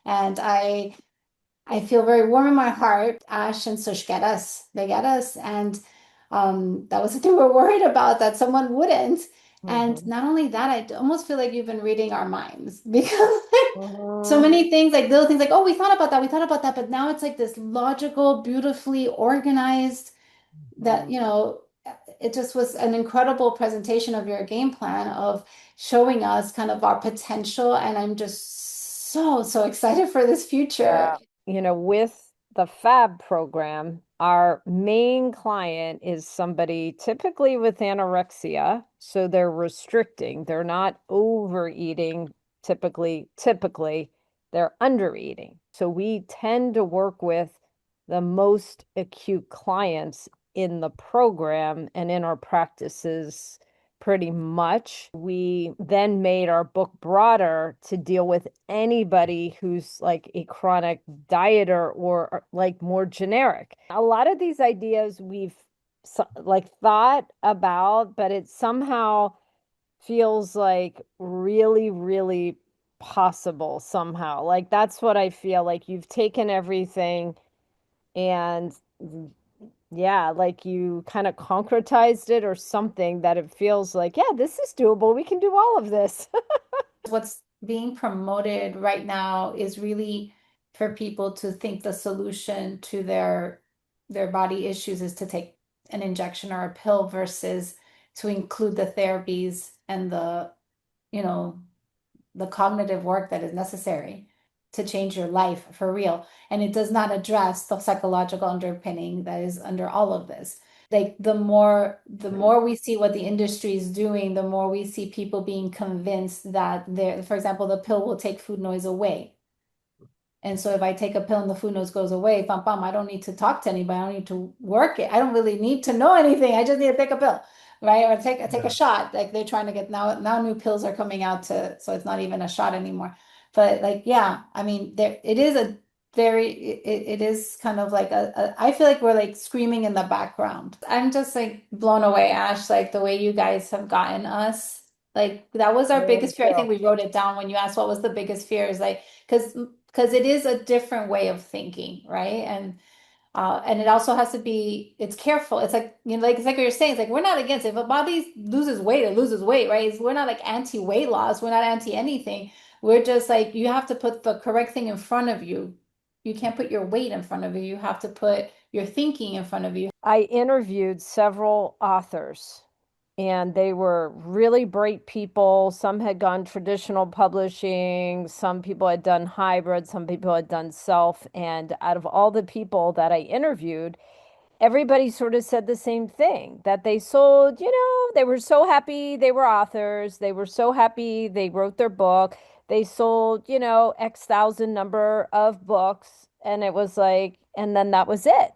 And I feel very warm in my heart. Ash and Sush get us. They get us. And that was the thing we're worried about, that someone wouldn't. And Mhm. not only that, I almost feel like you've been reading our minds because so Mhm. many things, like little things like, oh, we thought about that. But now it's like this logical, beautifully organized that, Mhm. it just was an incredible presentation of your game plan of showing us kind of our potential. And I'm just so, so excited for this future. Yeah. With the FAB program, our main client is somebody typically with anorexia. So they're restricting, they're not overeating typically, they're undereating. So we tend to work with the most acute clients in the program and in our practices pretty much. We then made our book broader to deal with anybody who's like a chronic dieter or like more generic. A lot of these ideas we've like thought about, but it somehow feels like really, really possible somehow. Like that's what I feel like you've taken everything and yeah, like you kind of concretized it or something that it feels like, yeah, this is doable. We can do all of this. What's being promoted right now is really for people to think the solution to their body issues is to take an injection or a pill versus to include the therapies and you know, the cognitive work that is necessary to change your life for real. And it does not address the psychological underpinning that is under all of this. Like the more we see what the industry is doing, the more we see people being convinced that for example, the pill will take food noise away. And so if I take a pill and the food noise goes away, bam, bam, I don't need to talk to anybody. I don't need to work it. I don't really need to know anything. I just need to take a pill, right? Or take a Yeah. shot. Like they're trying to get now new pills are coming out so it's not even a shot anymore. But like, yeah, I mean, there it is a very it is kind of like I feel like we're like screaming in the background. I'm just like blown away, Ash, like the way you guys have gotten us. Like that was our Thank biggest fear. I think you. we wrote it down when you asked what was the biggest fear is like because it is a different way of thinking, right? And it also has to be it's careful. It's like like it's like what you're saying. It's like we're not against it. If a body loses weight, it loses weight, right? We're not like anti-weight loss. We're not anti anything. We're just like you have to put the correct thing in front of you. You can't put your weight in front of you. You have to put your thinking in front of you. I interviewed several authors, and they were really bright people. Some had gone traditional publishing, some people had done hybrid, some people had done self. And out of all the people that I interviewed, everybody sort of said the same thing that they sold, they were so happy they were authors. They were so happy they wrote their book. They sold, X thousand number of books. And it was like, and then that was it.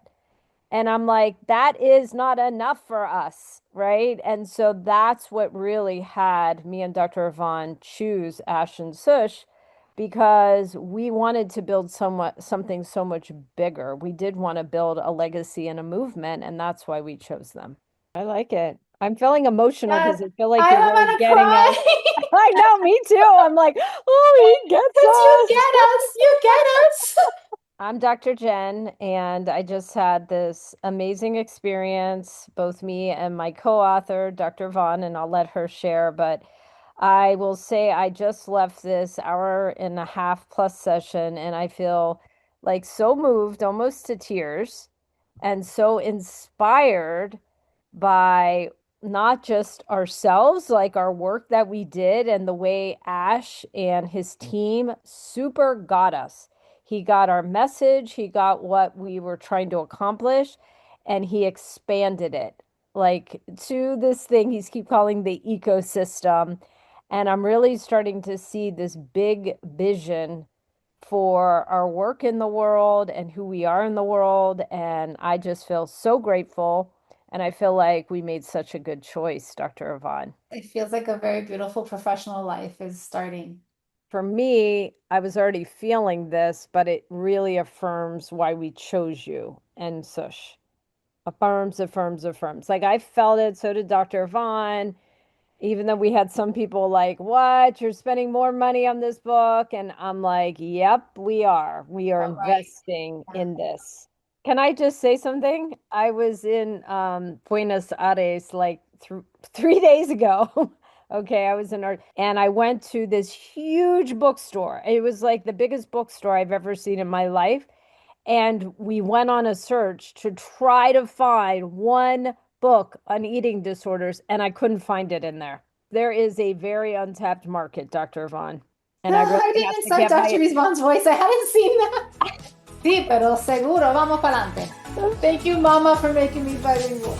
And I'm like, that is not enough for us, right? And so that's what really had me and Dr. Yvonne choose Ash and Sush because we wanted to build something so much bigger. We did want to build a legacy and a movement, and that's why we chose them. I like it. I'm feeling emotional Yes, because I feel like you're I'm really gonna getting us. cry I know, me too. I'm like, oh, he gets because you us. get us. You get us. I'm Dr. Jen, and I just had this amazing experience, both me and my co-author, Dr. Vaughn, and I'll let her share. But I will say I just left this hour and a half plus session, and I feel like so moved, almost to tears, and so inspired by not just ourselves, like our work that we did and the way Ash and his team super got us. He got our message, he got what we were trying to accomplish, and he expanded it like to this thing he's keep calling the ecosystem. And I'm really starting to see this big vision for our work in the world and who we are in the world. And I just feel so grateful. And I feel like we made such a good choice, Dr. Yvonne. It feels like a very beautiful professional life is starting. For me, I was already feeling this, but it really affirms why we chose you and Sush. Affirms, affirms, affirms. Like I felt it, so did Dr. Yvonne. Even though we had some people like, what? You're spending more money on this book. And I'm like, yep, we are. We are Oh, right. investing Yeah. in this. Can I just say something? I was in Buenos Aires like th 3 days ago. Okay, I was in art and I went to this huge bookstore. It was like the biggest bookstore I've ever seen in my life. And we went on a search to try to find one book on eating disorders, and I couldn't find it in there. There is a very untapped market, Dr. Vaughn, and I really I have didn't to saw get my Dr. Ivonne's voice. I hadn't seen that. Sí, pero seguro, vamos para adelante. Thank you, Mama, for making me bilingual.